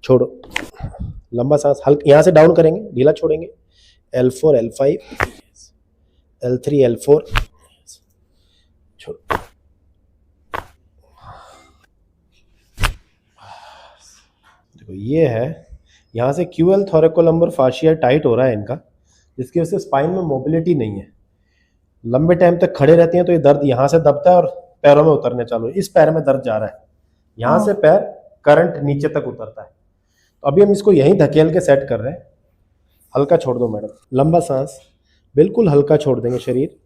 छोड़ो, लंबा सांस, हल्का यहाँ से डाउन करेंगे, ढीला छोड़ेंगे। L4 L5 L3 L4, छोड़ो। देखो ये है, यहाँ से QL thoracolumbar fascia टाइट हो रहा है इनका, जिसकी वजह से स्पाइन में मोबिलिटी नहीं है। लंबे टाइम तक खड़े रहते हैं तो ये दर्द यहाँ से दबता है और पैरों में उतरने चालू। इस पैर में दर्द जा रहा है, यहाँ से पैर करंट नीचे तक उतरता है। तो अभी हम इसको यहीं धकेल के सेट कर रहे हैं। हल्का छोड़ दो मैडम, लंबा सांस, बिल्कुल हल्का छोड़ देंगे शरीर।